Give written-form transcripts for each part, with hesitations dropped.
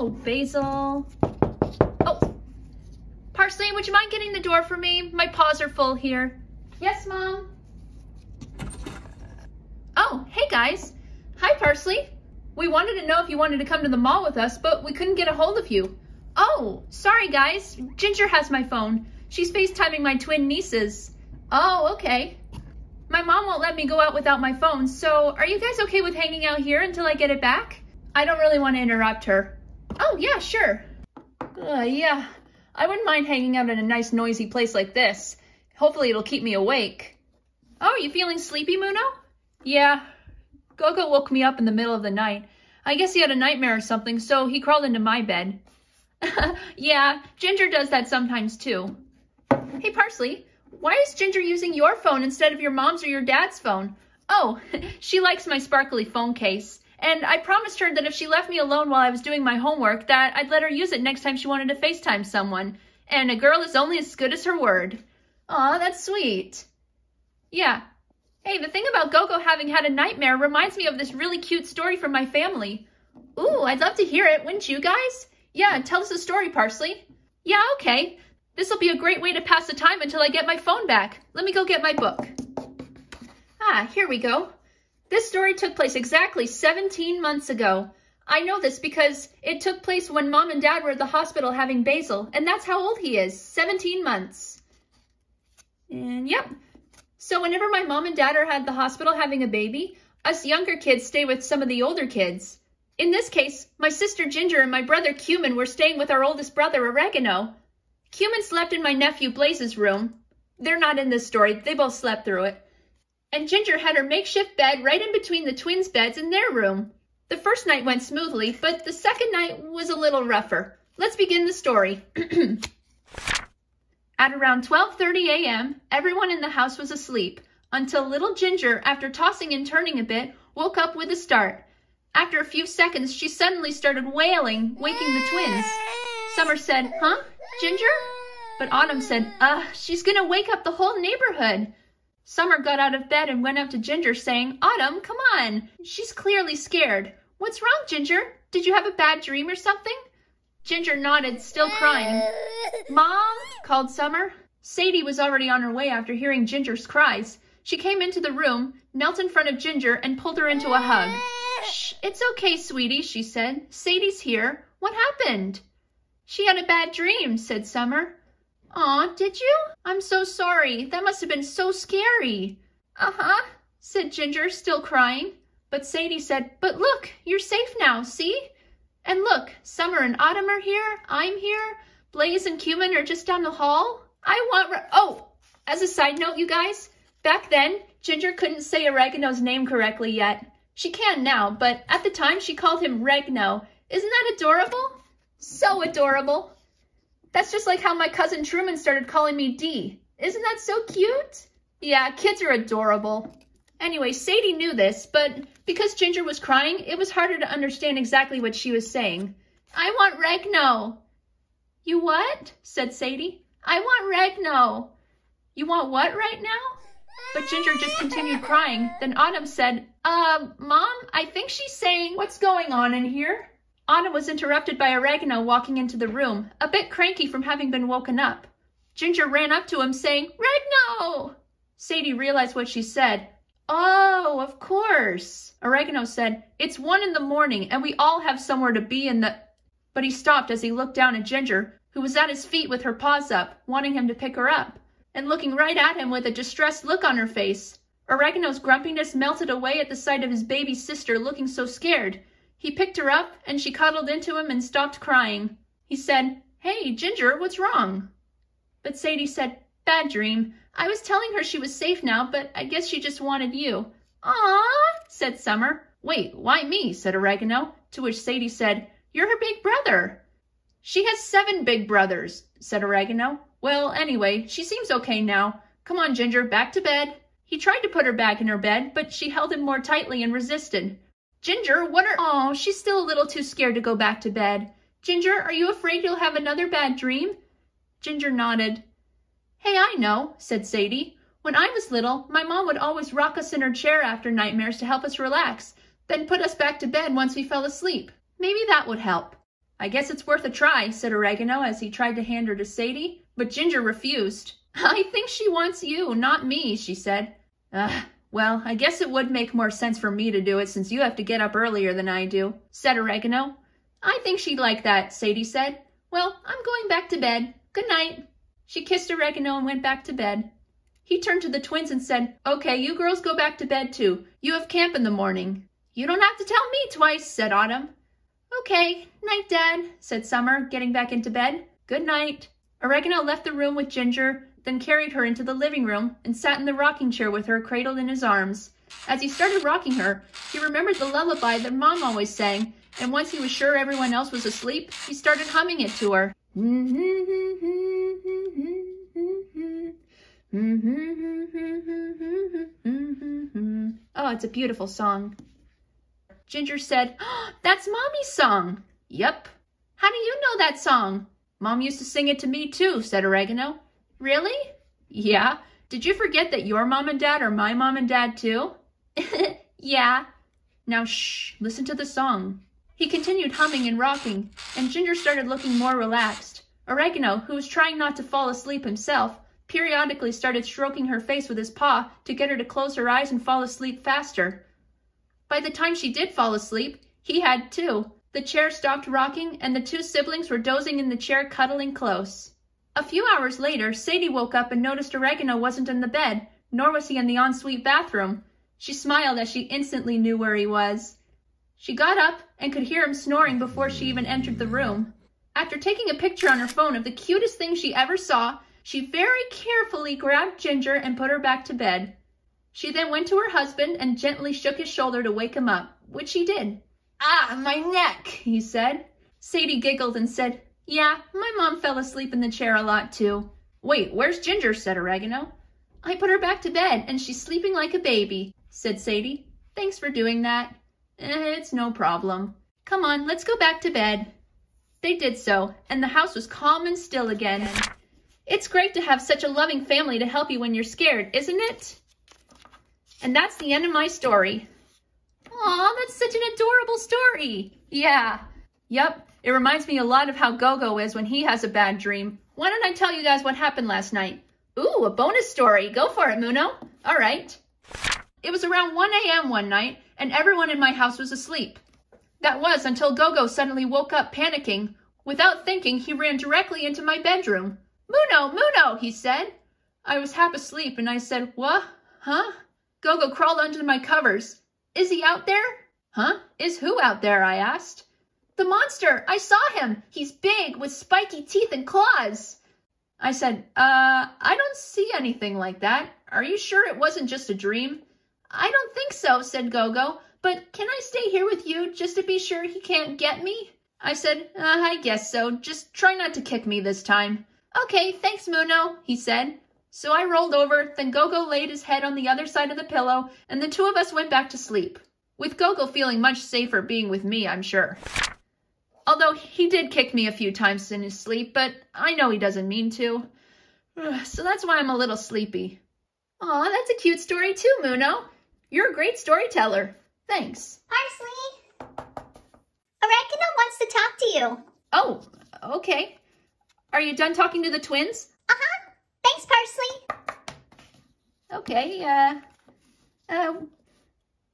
Oh, Basil. Oh, Parsley, would you mind getting the door for me? My paws are full here. Yes, Mom. Oh, hey guys. Hi, Parsley. We wanted to know if you wanted to come to the mall with us, but we couldn't get a hold of you. Oh, sorry guys. Ginger has my phone. She's FaceTiming my twin nieces. Oh, okay. My mom won't let me go out without my phone, so are you guys okay with hanging out here until I get it back? I don't really want to interrupt her. Oh, yeah, sure. Yeah, I wouldn't mind hanging out in a nice noisy place like this. Hopefully it'll keep me awake. Oh, you feeling sleepy, Muno? Yeah. Gogo woke me up in the middle of the night. I guess he had a nightmare or something, so he crawled into my bed. Yeah, Ginger does that sometimes too. Hey, Parsley, why is Ginger using your phone instead of your mom's or your dad's phone? Oh, she likes my sparkly phone case. And I promised her that if she left me alone while I was doing my homework, that I'd let her use it next time she wanted to FaceTime someone. And a girl is only as good as her word. Aw, that's sweet. Yeah. Hey, the thing about Gogo having had a nightmare reminds me of this really cute story from my family. Ooh, I'd love to hear it, wouldn't you guys? Yeah, tell us a story, Parsley. Yeah, okay. This'll be a great way to pass the time until I get my phone back. Let me go get my book. Ah, here we go. This story took place exactly 17 months ago. I know this because it took place when Mom and Dad were at the hospital having Basil, and that's how old he is, 17 months. And yep. So whenever my mom and dad are at the hospital having a baby, us younger kids stay with some of the older kids. In this case, my sister Ginger and my brother Cumin were staying with our oldest brother Oregano. Cumin slept in my nephew Blaze's room. They're not in this story, they both slept through it. And Ginger had her makeshift bed right in between the twins' beds in their room. The first night went smoothly, but the second night was a little rougher. Let's begin the story. At around 12:30 a.m., everyone in the house was asleep, until little Ginger, after tossing and turning a bit, woke up with a start. After a few seconds, she suddenly started wailing, waking the twins. Summer said, "Huh, Ginger?" But Autumn said, she's gonna wake up the whole neighborhood." Summer got out of bed and went up to Ginger saying, "Autumn, come on." She's clearly scared. "What's wrong, Ginger? Did you have a bad dream or something?" Ginger nodded, still crying. "Mom," called Summer. Sadie was already on her way after hearing Ginger's cries. She came into the room, knelt in front of Ginger, and pulled her into a hug. "Shh, it's okay, sweetie," she said. "Sadie's here. What happened?" "She had a bad dream," said Summer. "Aw, did you? I'm so sorry. That must have been so scary." "Uh-huh," said Ginger, still crying. But Sadie said, "But look, you're safe now, see? And look, Summer and Autumn are here. I'm here. Blaze and Cumin are just down the hall. Oh, as a side note, you guys, back then, Ginger couldn't say Oregano's name correctly yet. She can now, but at the time she called him Regno. Isn't that adorable? So adorable. That's just like how my cousin Truman started calling me Dee. Isn't that so cute? Yeah, kids are adorable. Anyway, Sadie knew this, but because Ginger was crying, it was harder to understand exactly what she was saying. "I want Regno." "You what?" said Sadie. "I want Regno." "You want what right now?" But Ginger just continued crying. Then Autumn said, Mom, I think she's saying, "What's going on in here?" Autumn was interrupted by Oregano walking into the room, a bit cranky from having been woken up. Ginger ran up to him saying, "Regno!" Sadie realized what she said. "Oh, of course." Oregano said, "It's 1 in the morning and we all have somewhere to be in the..." But he stopped as he looked down at Ginger, who was at his feet with her paws up, wanting him to pick her up, and looking right at him with a distressed look on her face. Oregano's grumpiness melted away at the sight of his baby sister looking so scared. He picked her up and she cuddled into him and stopped crying. He said, "Hey, Ginger, what's wrong?" But Sadie said, "Bad dream. I was telling her she was safe now, but I guess she just wanted you." "Aw," said Summer. "Wait, why me?" said Oregano, to which Sadie said, "You're her big brother." "She has 7 big brothers," said Oregano. "Well, anyway, she seems okay now. Come on, Ginger, back to bed." He tried to put her back in her bed, but she held him more tightly and resisted. "Ginger, what are..." "Oh, she's still a little too scared to go back to bed. Ginger, are you afraid you'll have another bad dream?" Ginger nodded. "Hey, I know," said Sadie. "When I was little, my mom would always rock us in her chair after nightmares to help us relax, then put us back to bed once we fell asleep. Maybe that would help." I guess it's worth a try, said Oregano as he tried to hand her to Sadie, but Ginger refused. I think she wants you, not me, she said. Well, I guess it would make more sense for me to do it since you have to get up earlier than I do, said Oregano. I think she'd like that, Sadie said. Well, I'm going back to bed. Good night. She kissed Oregano and went back to bed. He turned to the twins and said, Okay, you girls go back to bed too. You have camp in the morning. You don't have to tell me twice, said Autumn. Okay, night, Dad, said Summer, getting back into bed. Good night. Oregano left the room with Ginger, then carried her into the living room and sat in the rocking chair with her cradled in his arms. As he started rocking her, he remembered the lullaby that Mom always sang, and once he was sure everyone else was asleep, he started humming it to her. Oh, it's a beautiful song. Ginger said, oh, that's Mommy's song. Yep. How do you know that song? Mom used to sing it to me too, said Oregano. Really? Yeah. Did you forget that your mom and dad are my mom and dad too? Yeah. Now shh, listen to the song. He continued humming and rocking, and Ginger started looking more relaxed. Oregano, who was trying not to fall asleep himself, periodically started stroking her face with his paw to get her to close her eyes and fall asleep faster. By the time she did fall asleep, he had too. The chair stopped rocking, and the two siblings were dozing in the chair, cuddling close. A few hours later, Sadie woke up and noticed Oregano wasn't in the bed, nor was he in the ensuite bathroom. She smiled as she instantly knew where he was. She got up and could hear him snoring before she even entered the room. After taking a picture on her phone of the cutest thing she ever saw, she very carefully grabbed Ginger and put her back to bed. She then went to her husband and gently shook his shoulder to wake him up, which he did. Ah, my neck, he said. Sadie giggled and said, yeah, my mom fell asleep in the chair a lot too. Wait, where's Ginger, said Oregano. I put her back to bed and she's sleeping like a baby, said Sadie. Thanks for doing that. It's no problem. Come on, let's go back to bed. They did so, and the house was calm and still again. It's great to have such a loving family to help you when you're scared, isn't it? And that's the end of my story. Aw, that's such an adorable story. Yeah. Yep, it reminds me a lot of how Gogo is when he has a bad dream. Why don't I tell you guys what happened last night? Ooh, a bonus story. Go for it, Muno. All right. It was around 1 a.m. one night, and everyone in my house was asleep. That was until Gogo suddenly woke up panicking. Without thinking, he ran directly into my bedroom. Muno, Muno, he said. I was half asleep, and I said, what? Huh? Gogo crawled under my covers. Is he out there? Huh? Is who out there? I asked. The monster! I saw him! He's big, with spiky teeth and claws! I said, I don't see anything like that. Are you sure it wasn't just a dream? I don't think so, said Gogo, but can I stay here with you just to be sure he can't get me? I said, I guess so. Just try not to kick me this time. Okay, thanks, Muno, he said. So I rolled over, then Gogo laid his head on the other side of the pillow, and the two of us went back to sleep. With Gogo feeling much safer being with me, I'm sure. Although he did kick me a few times in his sleep, but I know he doesn't mean to. So that's why I'm a little sleepy. Aw, that's a cute story too, Muno. You're a great storyteller. Thanks. Parsley, Oregano wants to talk to you. Oh, okay. Are you done talking to the twins? Uh-huh. Thanks, Parsley. Okay,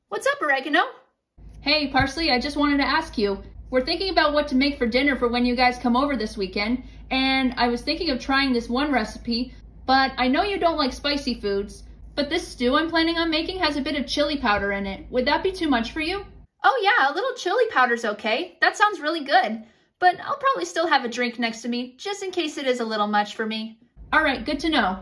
what's up, Oregano? Hey, Parsley, I just wanted to ask you. We're thinking about what to make for dinner for when you guys come over this weekend, and I was thinking of trying this one recipe, but I know you don't like spicy foods, but this stew I'm planning on making has a bit of chili powder in it. Would that be too much for you? Oh yeah, a little chili powder's okay. That sounds really good, but I'll probably still have a drink next to me, just in case it is a little much for me. All right, good to know.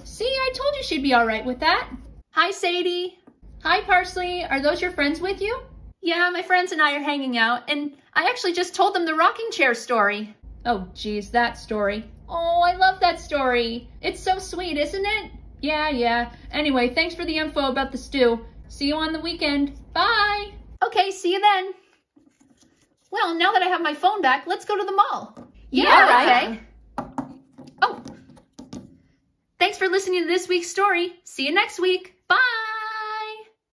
See, I told you she'd be all right with that. Hi, Sadie. Hi, Parsley. Are those your friends with you? Yeah, my friends and I are hanging out, and I actually just told them the rocking chair story. Oh, geez, that story. Oh, I love that story. It's so sweet, isn't it? Yeah. Anyway, thanks for the info about the stew. See you on the weekend. Bye. Okay, see you then. Well, now that I have my phone back, let's go to the mall. Yeah, okay. Oh. Thanks for listening to this week's story. See you next week. Bye.